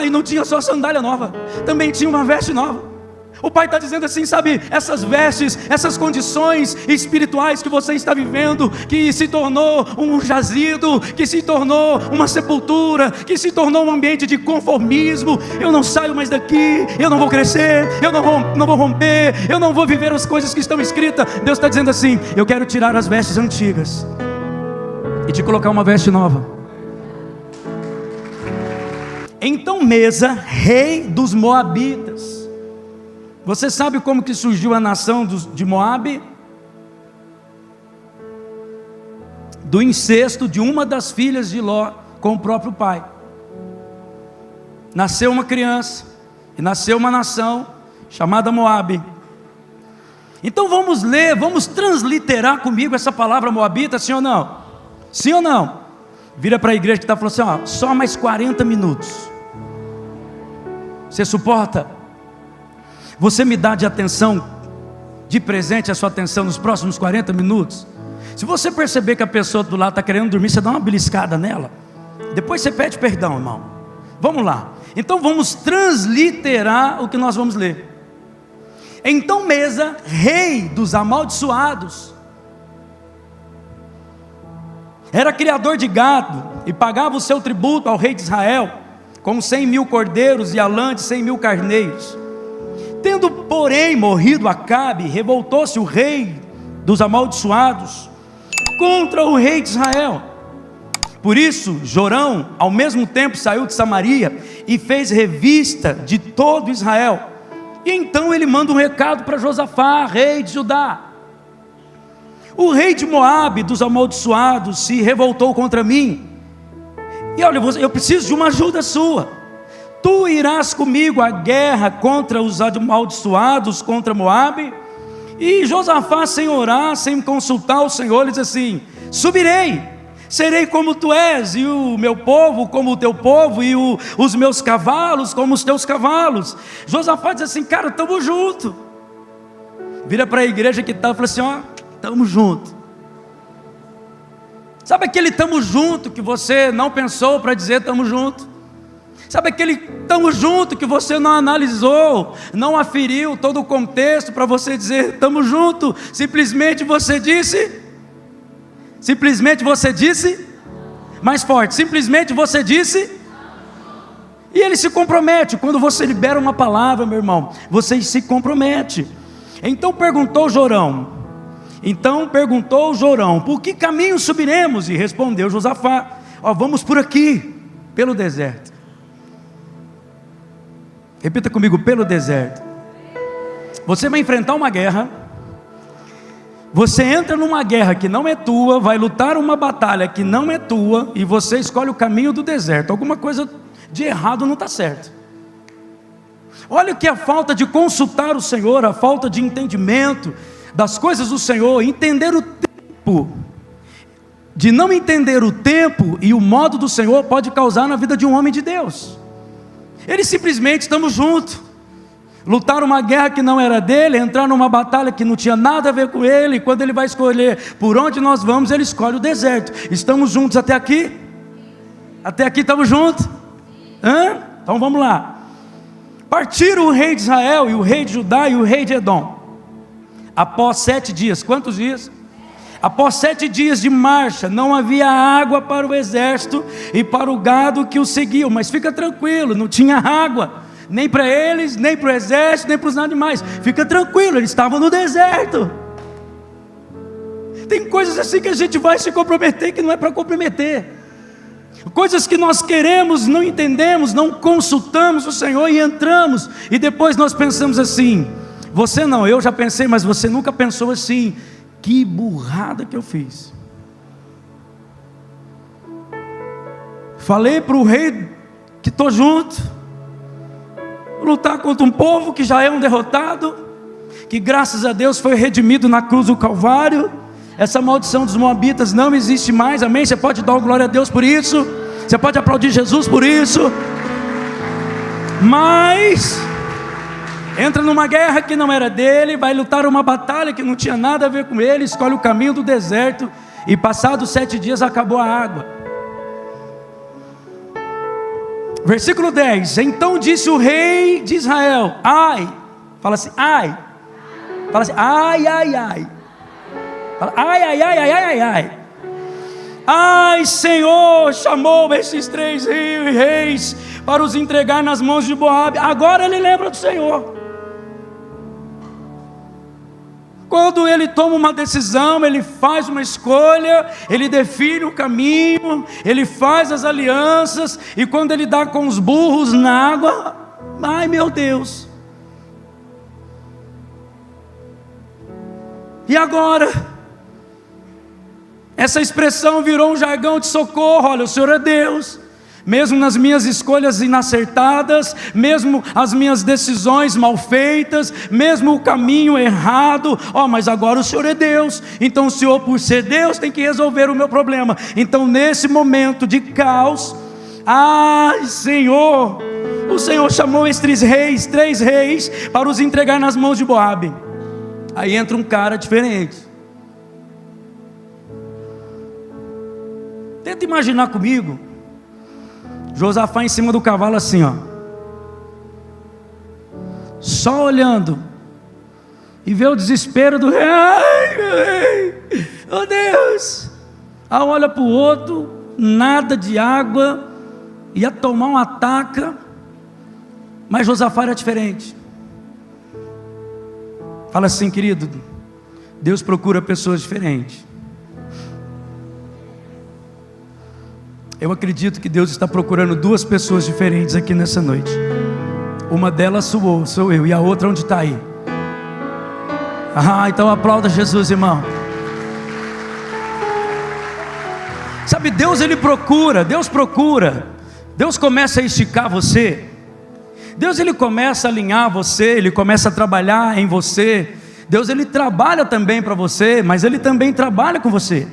E não tinha só sandália nova, também tinha uma veste nova. O Pai está dizendo assim, sabe, essas vestes, essas condições espirituais que você está vivendo, que se tornou um jazido, que se tornou uma sepultura, que se tornou um ambiente de conformismo. Eu não saio mais daqui, eu não vou crescer, eu não vou romper, eu não vou viver as coisas que estão escritas. Deus está dizendo assim, eu quero tirar as vestes antigas e te colocar uma veste nova. Então Mesa, rei dos Moabitas. Você sabe como que surgiu a nação de Moabe? Do incesto de uma das filhas de Ló com o próprio pai. Nasceu uma criança e nasceu uma nação chamada Moabe. Então vamos ler, vamos transliterar comigo essa palavra moabita, sim ou não? Sim ou não? Vira para a igreja que está falando assim, só mais 40 minutos. Você suporta? Você me dá de atenção, de presente a sua atenção nos próximos 40 minutos? Se você perceber que a pessoa do lado está querendo dormir, você dá uma beliscada nela. Depois você pede perdão, irmão. Vamos lá. Então vamos transliterar o que nós vamos ler. Então Mesa, rei dos amaldiçoados, era criador de gado e pagava o seu tributo ao rei de Israel, com 100.000 cordeiros e a lã de 100.000 carneiros. Tendo, porém, morrido Acabe, revoltou-se o rei dos amaldiçoados contra o rei de Israel. Por isso, Jorão, ao mesmo tempo, saiu de Samaria e fez revista de todo Israel. E então ele manda um recado para Josafá, rei de Judá. O rei de Moabe, dos amaldiçoados, se revoltou contra mim. E olha, eu preciso de uma ajuda sua. Tu irás comigo à guerra contra os amaldiçoados, contra Moabe? E Josafá, sem orar, sem consultar o Senhor, ele diz assim: subirei, serei como tu és, e o meu povo como o teu povo, e os meus cavalos como os teus cavalos. Josafá diz assim: cara, estamos juntos. Vira para a igreja que está e fala assim: estamos juntos. Sabe aquele estamos junto que você não pensou para dizer estamos juntos? Sabe aquele estamos junto que você não analisou, não aferiu todo o contexto para você dizer estamos junto? Simplesmente você disse, mais forte, simplesmente você disse, e ele se compromete. Quando você libera uma palavra, meu irmão, você se compromete. Então perguntou Jorão, por que caminho subiremos? E respondeu Josafá: vamos por aqui, pelo deserto. Repita comigo: pelo deserto. Você vai enfrentar uma guerra. Você entra numa guerra que não é tua, vai lutar uma batalha que não é tua, e você escolhe o caminho do deserto. Alguma coisa de errado não está certo. Olha o que é a falta de consultar o Senhor, a falta de entendimento das coisas do Senhor, entender o tempo. De não entender o tempo e o modo do Senhor pode causar na vida de um homem de Deus. Eles simplesmente estamos juntos, lutar uma guerra que não era dele, entrar numa batalha que não tinha nada a ver com ele. E quando ele vai escolher por onde nós vamos, ele escolhe o deserto. Estamos juntos até aqui? Até aqui estamos juntos? Então vamos lá. Partiram o rei de Israel e o rei de Judá e o rei de Edom. Após 7 dias, quantos dias? Após 7 dias de marcha, não havia água para o exército e para o gado que o seguiam. Mas fica tranquilo, não tinha água, nem para eles, nem para o exército, nem para os animais. Fica tranquilo, eles estavam no deserto. Tem coisas assim que a gente vai se comprometer que não é para comprometer. Coisas que nós queremos, não entendemos, não consultamos o Senhor e entramos. E depois nós pensamos assim: você não, eu já pensei, mas você nunca pensou assim. Que burrada que eu fiz. Falei para o rei que estou junto, lutar contra um povo que já é um derrotado, que graças a Deus foi redimido na cruz do Calvário. Essa maldição dos moabitas não existe mais, amém? Você pode dar glória a Deus por isso, você pode aplaudir Jesus por isso. Mas entra numa guerra que não era dele, vai lutar uma batalha que não tinha nada a ver com ele, escolhe o caminho do deserto, e passados 7 dias acabou a água. Versículo 10: então disse o rei de Israel, ai, fala assim, ai, fala assim, ai, ai, ai, fala, ai, ai, ai, ai, ai, ai, ai, ai, Senhor, chamou esses 3 reis para os entregar nas mãos de Moabe. Agora ele lembra do Senhor. Quando ele toma uma decisão, ele faz uma escolha, ele define o caminho, ele faz as alianças, e quando ele dá com os burros na água, ai meu Deus, e agora? Essa expressão virou um jargão de socorro. Olha, o Senhor é Deus, mesmo nas minhas escolhas inacertadas, mesmo as minhas decisões mal feitas, mesmo o caminho errado, mas agora o Senhor é Deus, então o Senhor, por ser Deus, tem que resolver o meu problema. Então nesse momento de caos, ai Senhor, o Senhor chamou esses 3 reis para os entregar nas mãos de Moabe. Aí entra um cara diferente. Tenta imaginar comigo Josafá em cima do cavalo assim, só olhando, e vê o desespero do rei. Ai meu rei, oh Deus. Um olha para o outro, nada de água, ia tomar uma ataca, mas Josafá era diferente. Fala assim, querido, Deus procura pessoas diferentes. Eu acredito que Deus está procurando 2 pessoas diferentes aqui nessa noite. Uma delas sou eu, e a outra onde está aí? Então aplauda Jesus, irmão. Sabe, Deus procura. Deus começa a esticar você. Deus ele começa a alinhar você, ele começa a trabalhar em você. Deus ele trabalha também para você, mas ele também trabalha com você.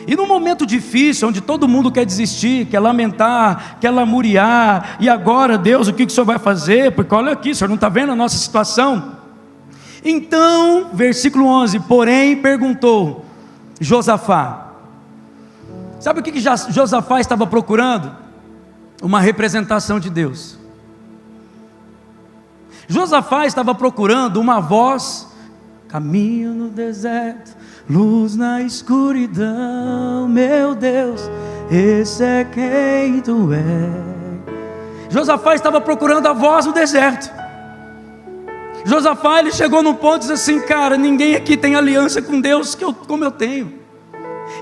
E num momento difícil, onde todo mundo quer desistir, quer lamentar, quer lamuriar, e agora Deus, o que o Senhor vai fazer? Porque olha aqui, o Senhor não está vendo a nossa situação? Então, versículo 11, porém perguntou Josafá. Sabe o que Josafá estava procurando? Uma representação de Deus. Josafá estava procurando uma voz, caminho no deserto, luz na escuridão, meu Deus, esse é quem tu és. Josafá estava procurando a voz no deserto. Josafá, ele chegou num ponto e disse assim, cara, ninguém aqui tem aliança com Deus como eu tenho.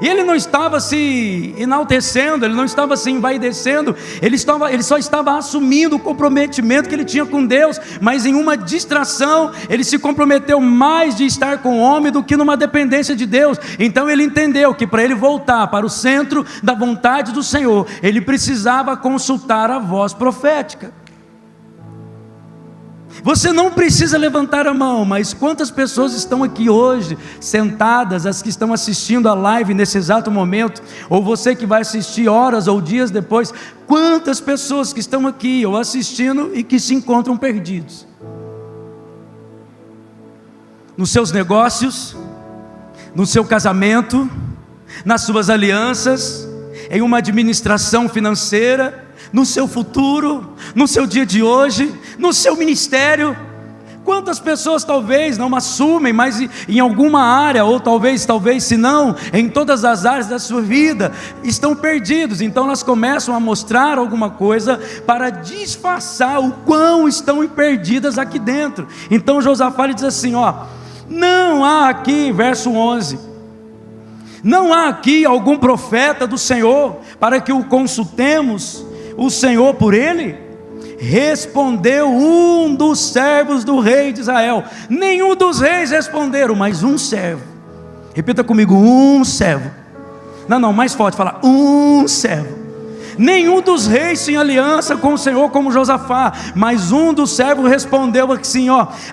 E ele não estava se enaltecendo, ele não estava se envaidecendo, ele só estava assumindo o comprometimento que ele tinha com Deus, mas em uma distração, ele se comprometeu mais de estar com o homem do que numa dependência de Deus. Então ele entendeu que para ele voltar para o centro da vontade do Senhor, ele precisava consultar a voz profética. Você não precisa levantar a mão, mas quantas pessoas estão aqui hoje, sentadas, as que estão assistindo a live nesse exato momento, ou você que vai assistir horas ou dias depois, quantas pessoas que estão aqui, ou assistindo, e que se encontram perdidos? Nos seus negócios, no seu casamento, nas suas alianças, em uma administração financeira, no seu futuro, no seu dia de hoje, no seu ministério. Quantas pessoas talvez não assumem, mas em alguma área, ou talvez se não, em todas as áreas da sua vida, estão perdidos. Então elas começam a mostrar alguma coisa para disfarçar o quão estão perdidas aqui dentro. Então Josafá diz assim, não há aqui, verso 11, não há aqui algum profeta do Senhor para que o consultemos o Senhor por ele? Respondeu um dos servos do rei de Israel. Nenhum dos reis responderam, mas um servo. Repita comigo, um servo. Não, mais forte, fala, um servo. Nenhum dos reis tinha aliança com o Senhor como Josafá, mas um dos servos respondeu assim,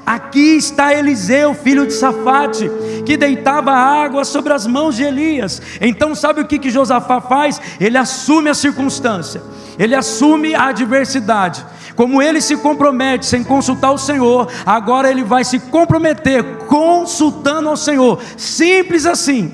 aqui está Eliseu, filho de Safate, que deitava água sobre as mãos de Elias. Então sabe o que Josafá faz? Ele assume a circunstância, ele assume a adversidade. Como ele se compromete sem consultar o Senhor, agora ele vai se comprometer consultando ao Senhor. Simples assim.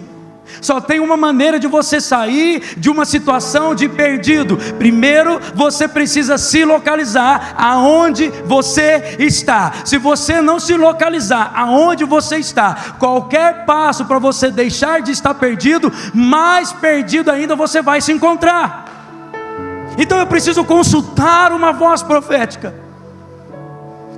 Só tem uma maneira de você sair de uma situação de perdido. Primeiro, você precisa se localizar aonde você está. Se você não se localizar aonde você está, qualquer passo para você deixar de estar perdido, mais perdido ainda você vai se encontrar. Então eu preciso consultar uma voz profética.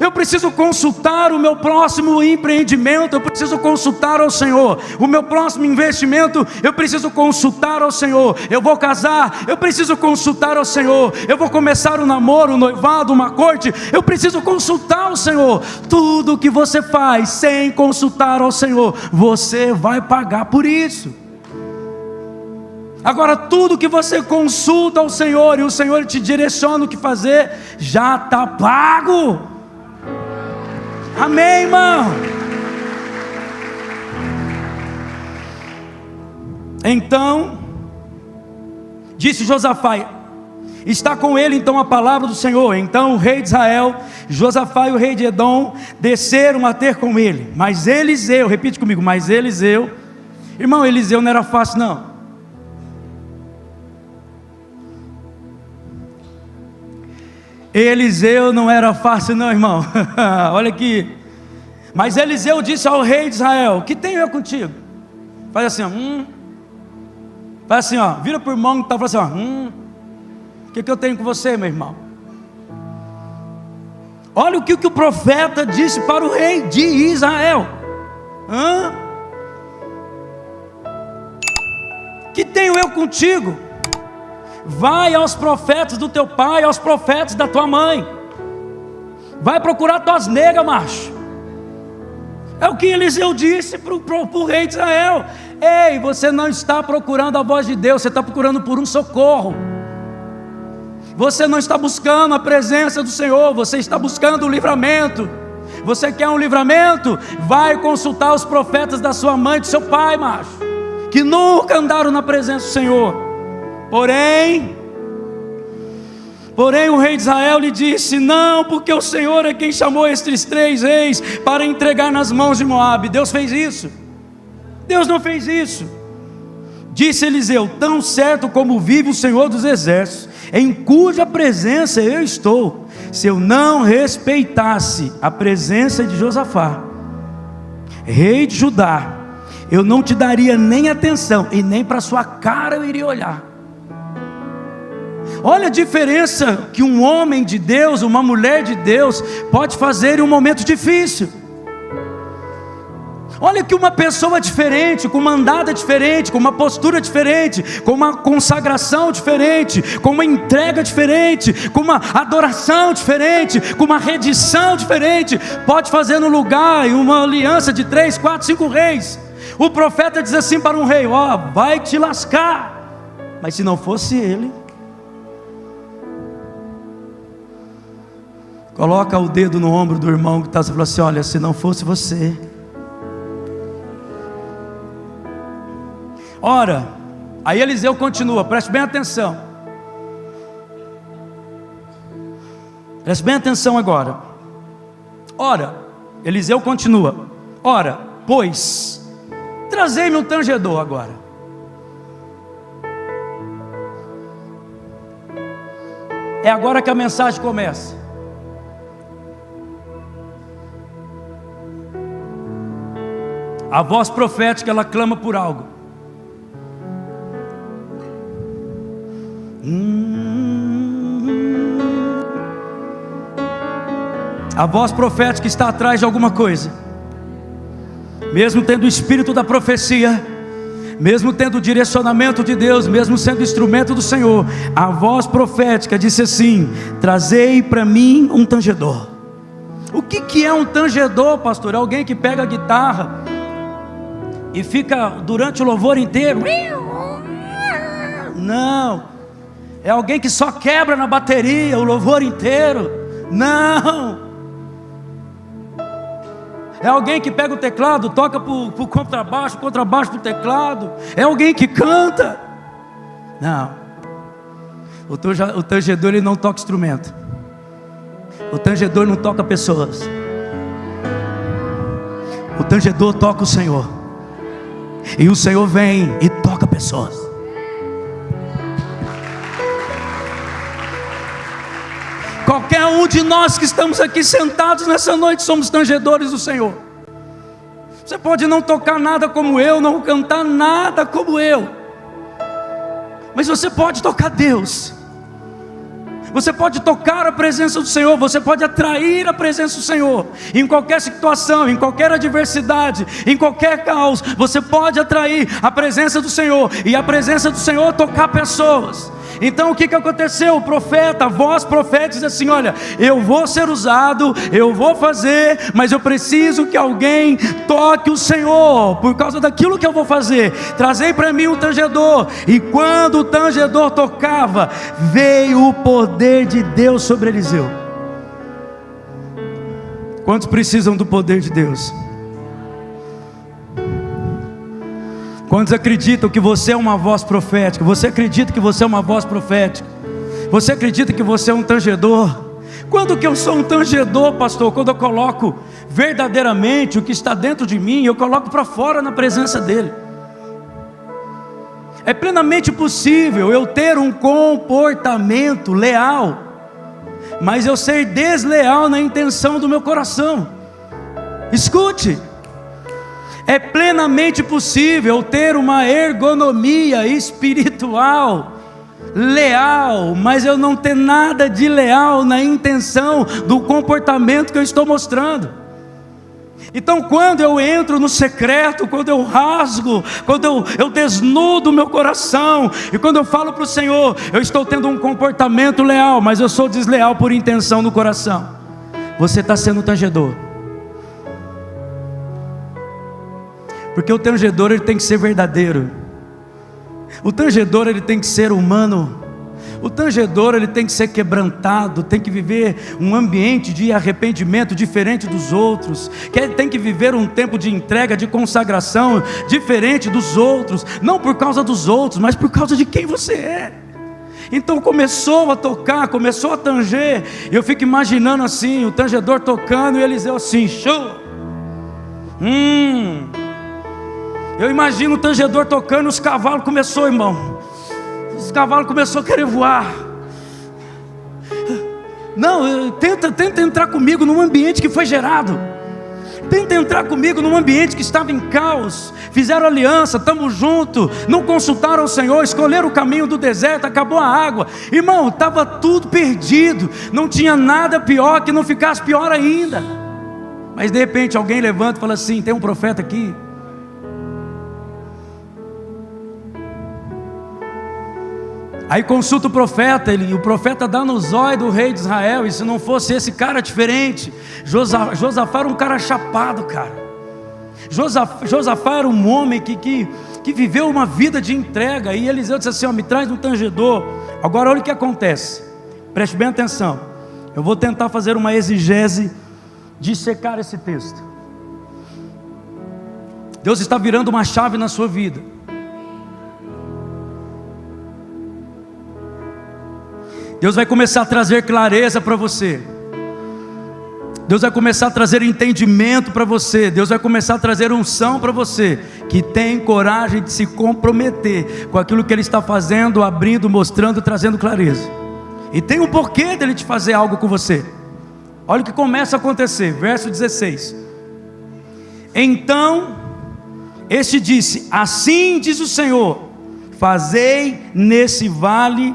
Eu preciso consultar o meu próximo empreendimento, eu preciso consultar ao Senhor. O meu próximo investimento, eu preciso consultar ao Senhor. Eu vou casar, eu preciso consultar ao Senhor. Eu vou começar um namoro, um noivado, uma corte, eu preciso consultar ao Senhor. Tudo que você faz sem consultar ao Senhor, você vai pagar por isso. Agora, tudo que você consulta ao Senhor e o Senhor te direciona o que fazer, já está pago. Amém, irmão? Então, disse Josafá, está com ele então a palavra do Senhor. Então o rei de Israel, Josafá e o rei de Edom desceram a ter com ele. Mas Eliseu, repite comigo, mas Eliseu, irmão, Eliseu não era fácil não. Eliseu não era fácil não, irmão. Olha aqui. Mas Eliseu disse ao rei de Israel: que tenho eu contigo? Faz assim, ó. Faz assim, ó. Vira para o irmão que está falando assim, ó. O que eu tenho com você, meu irmão? Olha o que o profeta disse para o rei de Israel. Que tenho eu contigo? Vai aos profetas do teu pai, aos profetas da tua mãe. Vai procurar tuas negas, macho. É o que Eliseu disse para o rei de Israel. Ei, você não está procurando a voz de Deus, você está procurando por um socorro. Você não está buscando a presença do Senhor, você está buscando o livramento. Você quer um livramento? Vai consultar os profetas da sua mãe e do seu pai, macho, que nunca andaram na presença do Senhor. Porém o rei de Israel lhe disse: não, porque o Senhor é quem chamou estes 3 reis para entregar nas mãos de Moabe. Deus fez isso? Deus não fez isso. Disse Eliseu: tão certo como vive o Senhor dos exércitos, em cuja presença eu estou, se eu não respeitasse a presença de Josafá, rei de Judá, eu não te daria nem atenção, e nem para sua cara eu iria olhar. Olha a diferença que um homem de Deus, uma mulher de Deus pode fazer em um momento difícil. Olha que uma pessoa diferente, com uma andada diferente, com uma postura diferente, com uma consagração diferente, com uma entrega diferente, com uma adoração diferente, com uma rendição diferente, pode fazer no lugar em uma aliança de 3, 4, 5 reis. O profeta diz assim para um rei: ó, vai te lascar. Mas se não fosse ele, coloca o dedo no ombro do irmão que está falando assim: olha, se não fosse você. Ora, aí Eliseu continua, preste bem atenção. Preste bem atenção agora. Ora, Eliseu continua. Ora, pois, trazei-me um tangedor agora. É agora que a mensagem começa. A voz profética, ela clama por algo. A voz profética está atrás de alguma coisa. Mesmo tendo o espírito da profecia, mesmo tendo o direcionamento de Deus, mesmo sendo instrumento do Senhor, a voz profética disse assim: trazei para mim um tangedor. O que é um tangedor, pastor? É alguém que pega a guitarra e fica durante o louvor inteiro? Não. É alguém que só quebra na bateria o louvor inteiro? Não. É alguém que pega o teclado, toca para o contrabaixo, contrabaixo para o teclado? É alguém que canta? Não. O tangedor, ele não toca instrumento. O tangedor não toca pessoas. O tangedor toca o Senhor. e o Senhor vem e toca pessoas. Qualquer um de nós que estamos aqui sentados nessa noite somos tangedores do Senhor. Você pode não tocar nada como eu, não cantar nada como eu, mas você pode tocar Deus. Você pode tocar a presença do Senhor, você pode atrair a presença do Senhor. Em qualquer situação, em qualquer adversidade, em qualquer caos, você pode atrair a presença do Senhor. E a presença do Senhor tocar pessoas. Então o que aconteceu? O profeta, a voz profética diz assim: olha, eu vou ser usado, eu vou fazer, mas eu preciso que alguém toque o Senhor. Por causa daquilo que eu vou fazer, trazei para mim um tangedor. E quando o tangedor tocava, veio o poder de Deus sobre Eliseu. Quantos precisam do poder de Deus? Quantos acreditam que você é uma voz profética? Você acredita que você é uma voz profética? Você acredita que você é um tangedor? Quando que eu sou um tangedor, pastor? Quando eu coloco verdadeiramente o que está dentro de mim, eu coloco para fora na presença dEle. É plenamente possível eu ter um comportamento leal, mas eu ser desleal na intenção do meu coração. Escute. É plenamente possível ter uma ergonomia espiritual leal, mas eu não ter nada de leal na intenção do comportamento que eu estou mostrando. Então quando eu entro no secreto, quando eu rasgo, quando eu desnudo o meu coração, e quando eu falo para o Senhor, eu estou tendo um comportamento leal, mas eu sou desleal por intenção no coração. Você está sendo tangedor. Porque o tangedor ele tem que ser verdadeiro. O tangedor ele tem que ser humano. O tangedor ele tem que ser quebrantado, tem que viver um ambiente de arrependimento diferente dos outros, que ele tem que viver um tempo de entrega, de consagração diferente dos outros, não por causa dos outros, mas por causa de quem você é. Então começou a tocar, começou a tanger, e eu fico imaginando assim, o tangedor tocando e Eliseu assim, show. Eu imagino o tangedor tocando, os cavalos começou, irmão. Os cavalos começou a querer voar. Não, tenta entrar comigo num ambiente que foi gerado. Tenta entrar comigo num ambiente que estava em caos. Fizeram aliança, estamos juntos. Não consultaram o Senhor, escolheram o caminho do deserto, acabou a água. Irmão, estava tudo perdido. Não tinha nada pior que não ficasse pior ainda. Mas de repente alguém levanta e fala assim: tem um profeta aqui. Aí consulta o profeta, o profeta dá no zóio do rei de Israel. E se não fosse esse cara diferente, Josafá era um cara chapado, cara. Josafá era um homem que viveu uma vida de entrega. E Eliseu disse assim: ó, me traz um tangedor. Agora olha o que acontece, preste bem atenção. Eu vou tentar fazer uma exegese, dissecar esse texto. Deus está virando uma chave na sua vida. Deus vai começar a trazer clareza para você. Deus vai começar a trazer entendimento para você. Deus vai começar a trazer unção para você, que tem coragem de se comprometer com aquilo que Ele está fazendo, abrindo, mostrando, trazendo clareza. E tem um porquê dEle te fazer algo com você. Olha o que começa a acontecer, verso 16. Então este disse: assim diz o Senhor, fazei nesse vale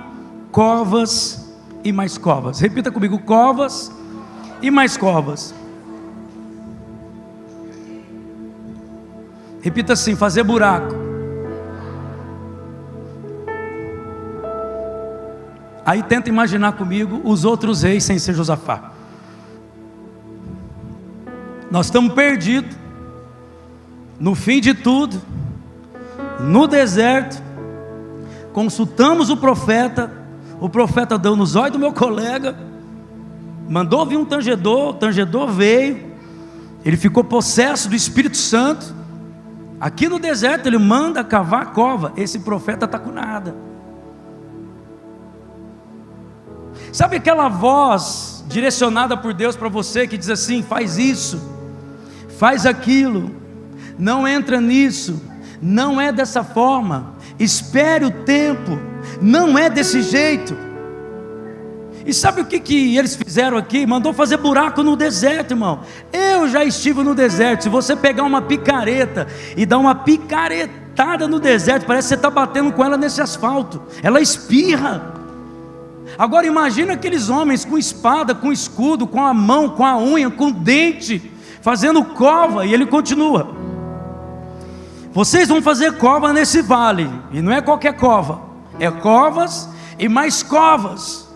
covas e mais covas. Repita comigo: covas e mais covas. Repita assim: fazer buraco. Aí tenta imaginar comigo os outros reis sem ser Josafá. Nós estamos perdidos, no fim de tudo, no deserto. Consultamos o profeta deu no zóio do meu colega, mandou vir um tangedor, o tangedor veio, ele ficou possesso do Espírito Santo. Aqui no deserto ele manda cavar a cova. Esse profeta está com nada. Sabe aquela voz direcionada por Deus para você, que diz assim: faz isso, faz aquilo, não entra nisso, Não é dessa forma. Espere o tempo. Não é desse jeito. E sabe o que eles fizeram aqui? Mandou fazer buraco no deserto, irmão. Eu já estive no deserto. Se você pegar uma picareta e dar uma picaretada no deserto, parece que você está batendo com ela nesse asfalto. Ela espirra. Agora imagina aqueles homens com espada, com escudo, com a mão, com a unha, com dente, fazendo cova. E ele continua: vocês vão fazer cova nesse vale. E não é qualquer cova, é covas e mais covas.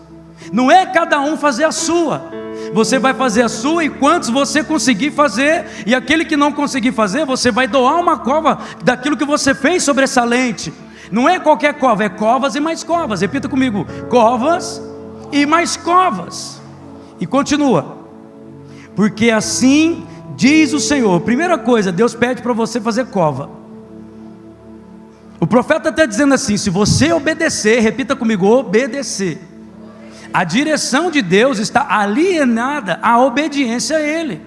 Não é cada um fazer a sua. Você vai fazer a sua e quantos você conseguir fazer. E aquele que não conseguir fazer, você vai doar uma cova daquilo que você fez sobressalente. Não é qualquer cova, é covas e mais covas. Repita comigo: covas e mais covas. E continua: porque assim diz o Senhor. Primeira coisa, Deus pede para você fazer cova. O profeta está dizendo assim: se você obedecer, repita comigo: obedecer. A direção de Deus está alienada à obediência a Ele.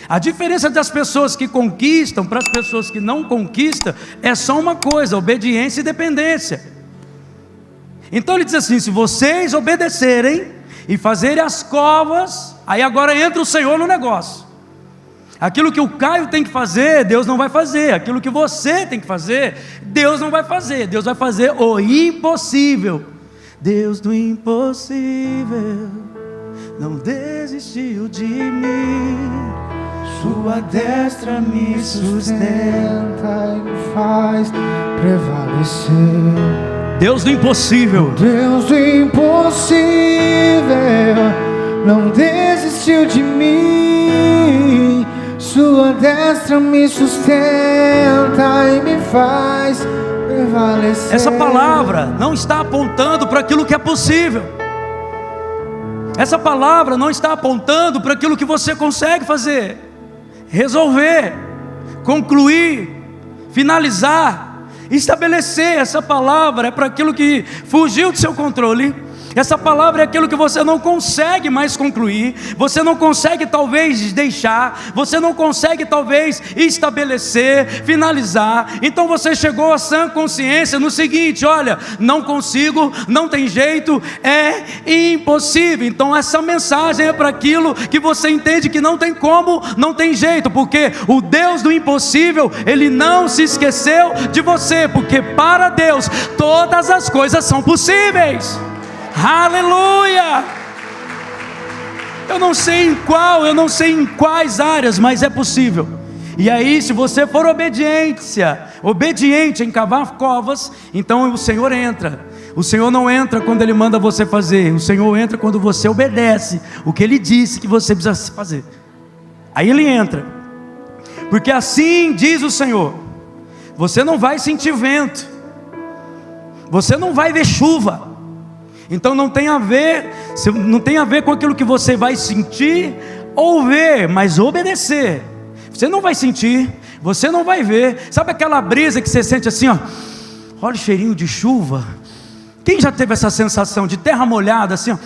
A diferença das pessoas que conquistam para as pessoas que não conquistam é só uma coisa: obediência e dependência. Então ele diz assim: se vocês obedecerem e fazerem as covas, aí agora entra o Senhor no negócio. Aquilo que o Caio tem que fazer, Deus não vai fazer. Aquilo que você tem que fazer, Deus não vai fazer. Deus vai fazer o impossível. Deus do impossível não desistiu de mim. Sua destra me sustenta e me faz prevalecer. Deus do impossível. Deus do impossível não desistiu de mim. Sua destra me sustenta e me faz prevalecer. Essa palavra não está apontando para aquilo que é possível. Essa palavra não está apontando para aquilo que você consegue fazer, resolver, concluir, finalizar, estabelecer. Essa palavra é para aquilo que fugiu do seu controle. Essa palavra é aquilo que você não consegue mais concluir, você não consegue talvez deixar, você não consegue talvez estabelecer, finalizar. Então você chegou à sã consciência no seguinte: olha, não consigo, não tem jeito, é impossível. Então essa mensagem é para aquilo que você entende que não tem como, não tem jeito, porque o Deus do impossível, Ele não se esqueceu de você, porque para Deus todas as coisas são possíveis. Aleluia! Eu não sei em quais áreas, mas é possível. E aí, se você for obediente em cavar covas, então o Senhor entra. O Senhor não entra quando Ele manda você fazer. O Senhor entra quando você obedece o que Ele disse que você precisa fazer. Aí Ele entra. Porque assim diz o Senhor: você não vai sentir vento, você não vai ver chuva. Então não tem a ver com aquilo que você vai sentir ou ver, mas obedecer. Você não vai sentir, você não vai ver. Sabe aquela brisa que você sente assim, ó? Olha o cheirinho de chuva. Quem já teve essa sensação de terra molhada assim, ó?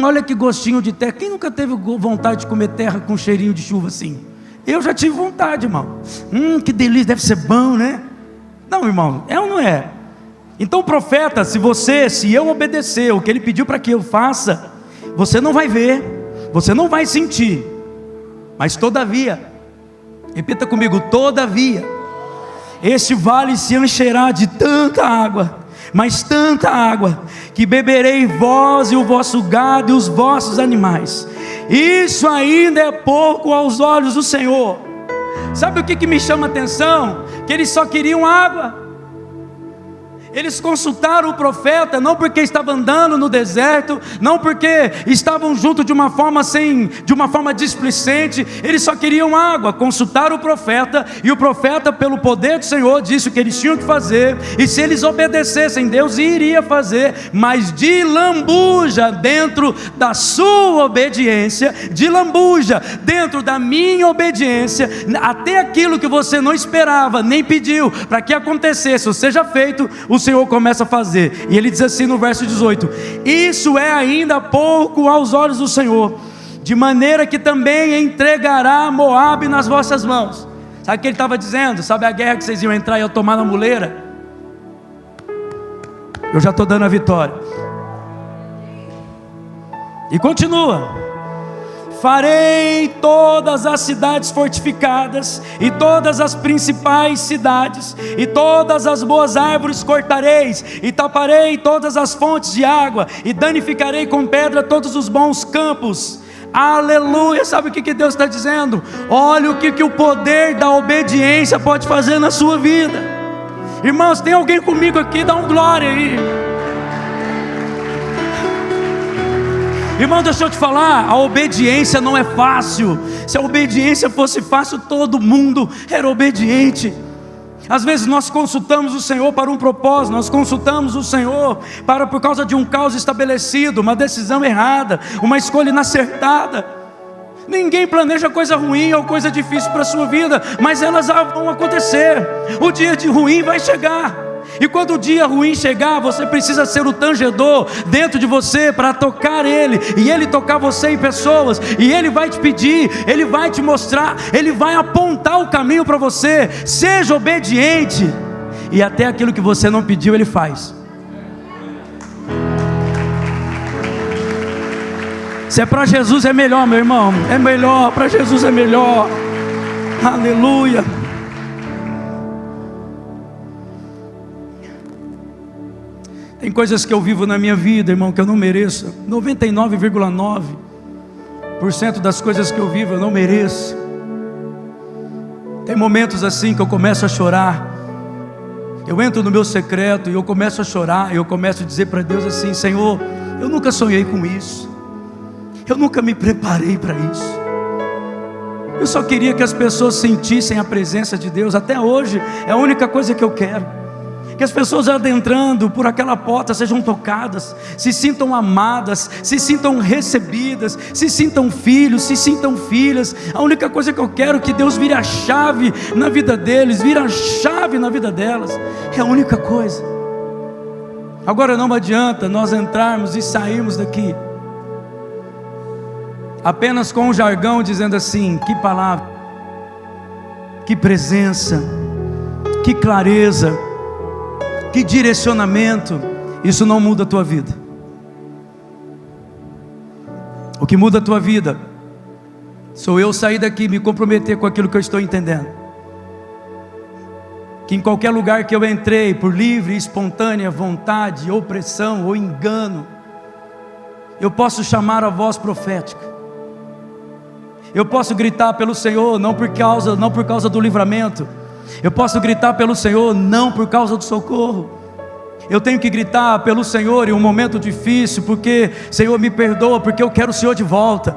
Olha que gostinho de terra. Quem nunca teve vontade de comer terra com cheirinho de chuva assim? Eu já tive vontade, irmão. Que delícia, deve ser bom, né? Não, irmão, é ou não é? Então o profeta, se eu obedecer o que ele pediu para que eu faça, você não vai ver, você não vai sentir, mas todavia, repita comigo: todavia, este vale se encherá de tanta água, mas tanta água, que beberei vós e o vosso gado e os vossos animais. Isso ainda é pouco aos olhos do Senhor. Sabe o que me chama a atenção? Que eles só queriam água. Eles consultaram o profeta, não porque estavam andando no deserto, não porque estavam juntos de uma forma displicente, eles só queriam água. Consultaram o profeta, e o profeta, pelo poder do Senhor, disse o que eles tinham que fazer, e se eles obedecessem, Deus iria fazer. Mas de lambuja dentro da sua obediência, de lambuja dentro da minha obediência, até aquilo que você não esperava, nem pediu para que acontecesse ou seja feito, o Senhor começa a fazer. E ele diz assim no verso 18: isso é ainda pouco aos olhos do Senhor, de maneira que também entregará Moabe nas vossas mãos. Sabe o que ele estava dizendo? Sabe a guerra que vocês iam entrar e eu tomar na muleira? Eu já estou dando a vitória. E continua: farei todas as cidades fortificadas, e todas as principais cidades, e todas as boas árvores cortareis, e taparei todas as fontes de água, e danificarei com pedra todos os bons campos. Aleluia. Sabe o que Deus está dizendo? Olha o que o poder da obediência pode fazer na sua vida. Irmãos, tem alguém comigo aqui? Dá um glória aí. Irmão, deixa eu te falar, a obediência não é fácil. Se a obediência fosse fácil, todo mundo era obediente. Às vezes nós consultamos o Senhor para um propósito, nós consultamos o Senhor por causa de um caos estabelecido, uma decisão errada, uma escolha inacertada. Ninguém planeja coisa ruim ou coisa difícil para a sua vida, mas elas vão acontecer. O dia de ruim vai chegar. E quando o dia ruim chegar, você precisa ser o tangedor dentro de você para tocar Ele, e Ele tocar você em pessoas, e Ele vai te pedir, Ele vai te mostrar, Ele vai apontar o caminho para você. Seja obediente, e até aquilo que você não pediu, Ele faz. Se é para Jesus é melhor, meu irmão, é melhor, para Jesus é melhor. Aleluia. Tem coisas que eu vivo na minha vida, irmão, que eu não mereço. 99,9% das coisas que eu vivo eu não mereço. Tem momentos assim que eu começo a chorar. Eu entro no meu secreto e eu começo a chorar. Eu começo a dizer para Deus assim: Senhor, eu nunca sonhei com isso. Eu nunca me preparei para isso. Eu só queria que as pessoas sentissem a presença de Deus. Até hoje é a única coisa que eu quero. Que as pessoas adentrando por aquela porta sejam tocadas, se sintam amadas, se sintam recebidas, se sintam filhos, se sintam filhas. A única coisa que eu quero é que Deus vire a chave na vida deles, vire a chave na vida delas. É a única coisa. Agora não adianta nós entrarmos e sairmos daqui apenas com um jargão dizendo assim: que palavra, que presença, que clareza, que direcionamento. Isso não muda a tua vida. O que muda a tua vida sou eu sair daqui e me comprometer com aquilo que eu estou entendendo. Que em qualquer lugar que eu entrei, por livre e espontânea vontade, ou pressão, ou engano, eu posso chamar a voz profética. Eu posso gritar pelo Senhor, não por causa do livramento. Eu posso gritar pelo Senhor, não por causa do socorro. Eu tenho que gritar pelo Senhor em um momento difícil, porque Senhor, me perdoa, porque eu quero o Senhor de volta.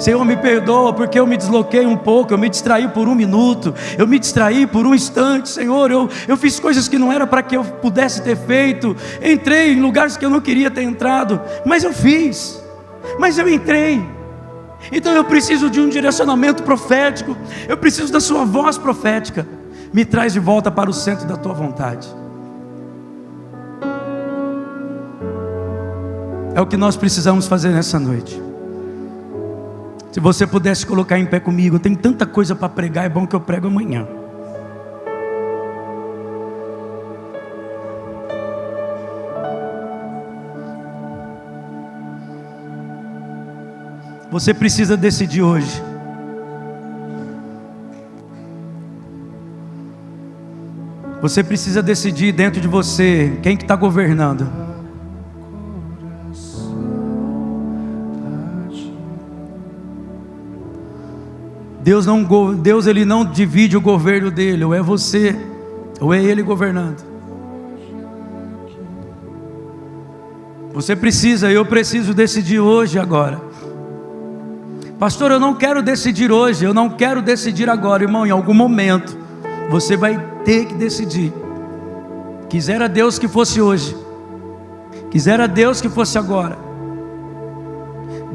Senhor, me perdoa, porque eu me desloquei um pouco, eu me distraí por um minuto, eu me distraí por um instante. Senhor, eu fiz coisas que não era para que eu pudesse ter feito. Entrei em lugares que eu não queria ter entrado, mas eu fiz, mas eu entrei. Então eu preciso de um direcionamento profético. Eu preciso da sua voz profética. Me traz de volta para o centro da tua vontade. É o que nós precisamos fazer nessa noite. Se você pudesse colocar em pé comigo. Tem tanta coisa para pregar, é bom que eu prego amanhã. Você precisa decidir hoje. Você precisa decidir dentro de você quem que está governando. Deus ele não divide o governo dele. Ou é você, ou é ele governando. Você precisa, eu preciso decidir hoje, agora. Pastor, eu não quero decidir hoje, eu não quero decidir agora. Irmão, em algum momento você vai ter que decidir. Quisera Deus que fosse hoje, quisera Deus que fosse agora.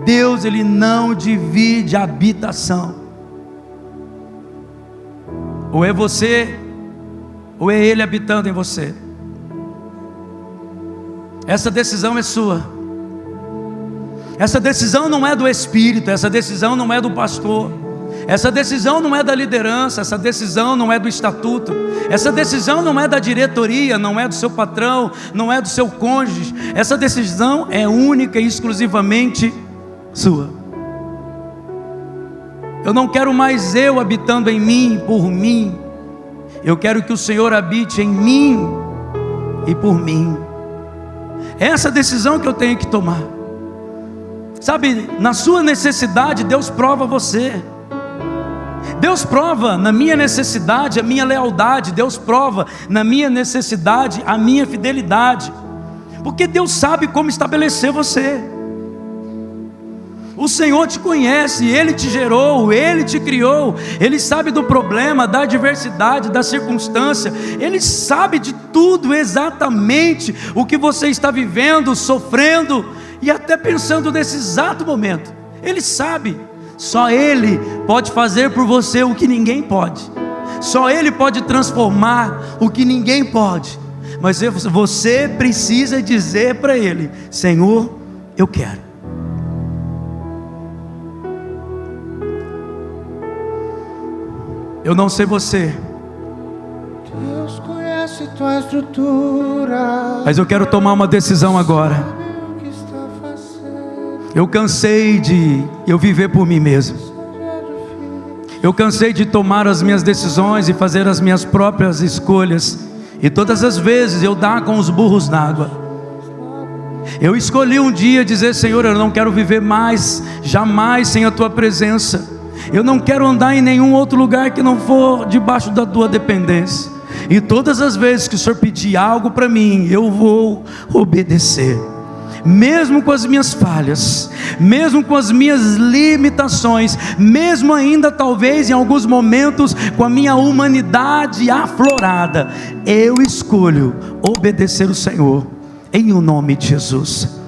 Deus ele não divide a habitação. Ou é você, ou é Ele habitando em você. Essa decisão é sua. Essa decisão não é do Espírito, essa decisão não é do pastor, Essa decisão não é da liderança, essa decisão não é do estatuto, essa decisão não é da diretoria, não é do seu patrão, não é do seu cônjuge. Essa decisão é única e exclusivamente sua. Eu não quero mais eu habitando em mim, por mim. Eu quero que o Senhor habite em mim e por mim. É essa decisão que eu tenho que tomar. Sabe, na sua necessidade, Deus prova você. Deus prova na minha necessidade a minha lealdade. Deus prova na minha necessidade a minha fidelidade. Porque Deus sabe como estabelecer você. O Senhor te conhece, Ele te gerou, Ele te criou. Ele sabe do problema, da adversidade, da circunstância. Ele sabe de tudo exatamente o que você está vivendo, sofrendo e até pensando nesse exato momento. Ele sabe. Só Ele pode fazer por você o que ninguém pode. Só Ele pode transformar o que ninguém pode. Mas você precisa dizer para Ele: Senhor, eu quero. Eu não sei você, Deus conhece tua estrutura, mas eu quero tomar uma decisão agora. Eu cansei de eu viver por mim mesmo. Eu cansei de tomar as minhas decisões e fazer as minhas próprias escolhas, e todas as vezes eu dar com os burros na água. Eu escolhi um dia dizer: Senhor, eu não quero viver mais, jamais sem a tua presença. Eu não quero andar em nenhum outro lugar que não for debaixo da tua dependência. E todas as vezes que o Senhor pedir algo para mim, eu vou obedecer. Mesmo com as minhas falhas, mesmo com as minhas limitações, mesmo ainda talvez em alguns momentos com a minha humanidade aflorada, eu escolho obedecer o Senhor, em o nome de Jesus.